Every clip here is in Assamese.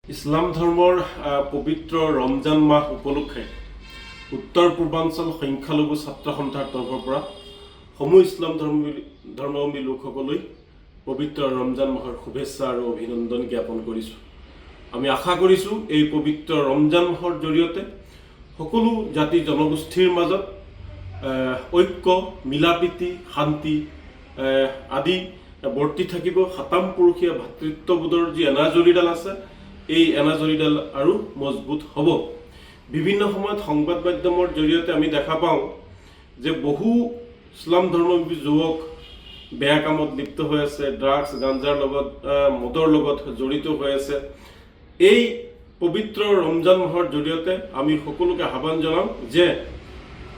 ইছলাম ধৰ্মৰ পবিত্ৰ ৰমজান মাহ উপলক্ষে উত্তৰ পূৰ্বাঞ্চল সংখ্যালঘু ছাত্ৰ সন্থাৰ তৰফৰ পৰা সমূহ ইছলাম ধৰ্মাৱলম্বী লোকসকললৈ পবিত্ৰ ৰমজান মাহৰ শুভেচ্ছা আৰু অভিনন্দন জ্ঞাপন কৰিছোঁ। আমি আশা কৰিছোঁ এই পবিত্ৰ ৰমজান মাহৰ জৰিয়তে সকলো জাতি জনগোষ্ঠীৰ মাজত ঐক্য, মিলাপ্ৰীতি, শান্তি আদি বৰ্তি থাকিব। সাতাম পুৰুষীয়া ভাতৃত্ববোধৰ যি এনাজৰীডাল আছে, এই এনাজৰীডাল আৰু মজবুত হ'ব। বিভিন্ন সময়ত সংবাদ মাধ্যমৰ জৰিয়তে আমি দেখা পাওঁ যে বহু ইছলাম ধৰ্মাৱলম্বী যুৱক বেয়া কামত লিপ্ত হৈ আছে, ড্ৰাগছ, গাঞ্জাৰ লগত, মদৰ লগত জড়িত হৈ আছে। এই পবিত্ৰ ৰমজান মাহৰ জৰিয়তে আমি সকলোকে আহ্বান জনাওঁ যে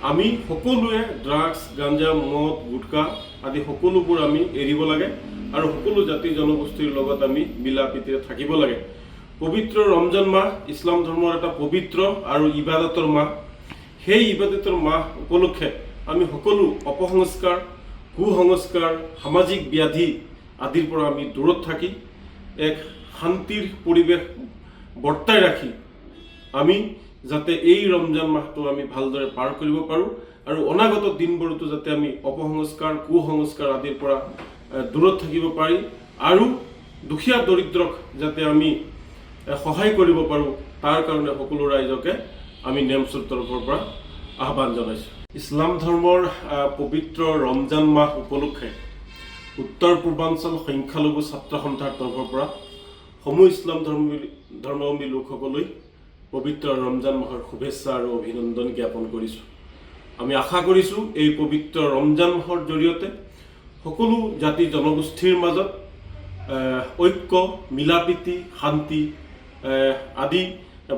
আমি সকলোৱে ড্ৰাগছ, গাঞ্জা, মদ, গুটকা আদি সকলোবোৰ আমি এৰিব লাগে আৰু সকলো জাতি জনগোষ্ঠীৰ লগত আমি মিলাপ্ৰীতিৰে থাকিব লাগে। পবিত্ৰ ৰমজান মাহ ইছলাম ধৰ্মৰ এটা পবিত্ৰ আৰু ইবাদতৰ মাহ। সেই ইবাদতৰ মাহ উপলক্ষে আমি সকলো অপসংস্কাৰ, কুসংস্কাৰ, সামাজিক ব্যাধি আদিৰ পৰা আমি দূৰত থাকি এক শান্তিৰ পৰিৱেশ বৰ্তাই ৰাখি আমি যাতে এই ৰমজান মাহটো আমি ভালদৰে পাৰ কৰিব পাৰোঁ আৰু অনাগত দিনবোৰতো যাতে আমি অপসংস্কাৰ, কুসংস্কাৰ আদিৰ পৰা দূৰত থাকিব পাৰি আৰু দুখীয়া দৰিদ্ৰক যাতে আমি সহায় কৰিব পাৰোঁ, তাৰ কাৰণে সকলো ৰাইজকে আমি নেমচৰ তৰফৰ পৰা আহ্বান জনাইছোঁ। ইছলাম ধৰ্মৰ পবিত্ৰ ৰমজান মাহ উপলক্ষে উত্তৰ পূৰ্বাঞ্চল সংখ্যালঘু ছাত্ৰ সন্থাৰ তৰফৰ পৰা সমূহ ইছলাম ধৰ্মাৱলম্বী লোকসকললৈ পবিত্ৰ ৰমজান মাহৰ শুভেচ্ছা আৰু অভিনন্দন জ্ঞাপন কৰিছোঁ। আমি আশা কৰিছোঁ এই পবিত্ৰ ৰমজান মাহৰ জৰিয়তে সকলো জাতি জনগোষ্ঠীৰ মাজত ঐক্য, মিলাপ্ৰীতি, শান্তি আদি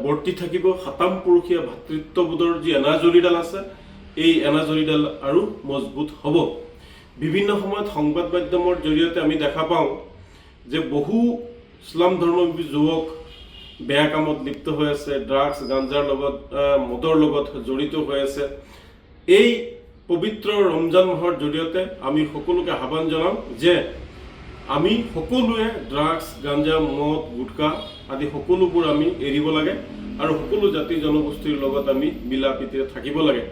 বৰ্তি থাকিব। সাতাম পুৰুষীয়া ভাতৃত্ববোধৰ যি এনাজৰীডাল আছে, এই এনাজৰীডাল আৰু মজবুত হ'ব। বিভিন্ন সময়ত সংবাদ মাধ্যমৰ জৰিয়তে আমি দেখা পাওঁ যে বহু ইছলাম ধৰ্মাৱলম্বী যুৱক বেয়া কামত লিপ্ত হৈ আছে, ড্ৰাগছ, গাঞ্জাৰ লগত, মদৰ লগত জড়িত হৈ আছে। এই পবিত্ৰ ৰমজান মাহৰ জৰিয়তে আমি সকলোকে আহ্বান জনাওঁ যে আমি সকলোৱে ড্ৰাগছ, গাঞ্জা, মদ, গুটকা আদি সকলোবোৰ আমি এৰিব লাগে আৰু সকলো জাতি জনগোষ্ঠীৰ লগত আমি মিলাপ্ৰীতিৰে থাকিব লাগে।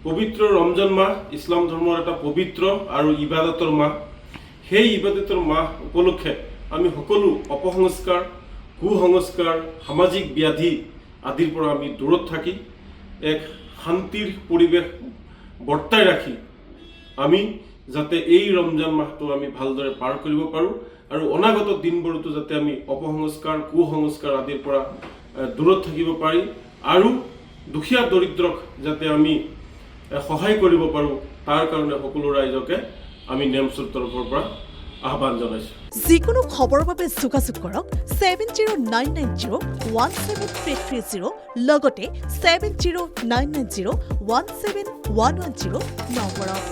পবিত্ৰ ৰমজান মাহ ইছলাম ধৰ্মৰ এটা পবিত্ৰ আৰু ইবাদতৰ মাহ। সেই ইবাদতৰ মাহ উপলক্ষে আমি সকলো অপসংস্কাৰ, কুসংস্কাৰ, সামাজিক ব্যাধি আদিৰ পৰা আমি দূৰত থাকি এক শান্তিৰ পৰিৱেশ বৰ্তাই ৰাখি আমি যাতে এই ৰমজান মাহটো আমি ভালদৰে পাৰ কৰিব পাৰোঁ আৰু অনাগত দিনবোৰতো যাতে আমি অপসংস্কাৰ, কুসংস্কাৰ আদিৰ পৰা দূৰত থাকিব পাৰি আৰু দুখীয়া দৰিদ্ৰক যাতে আমি সহায় কৰিব পাৰোঁ, তাৰ কাৰণে সকলো ৰাইজকে আমি নেমচৰ তৰফৰ পৰা আহ্বান জনাইছোঁ। যিকোনো খবৰৰ বাবে যোগাযোগ কৰক 7099017330 লগতে 7099017110 নম্বৰত।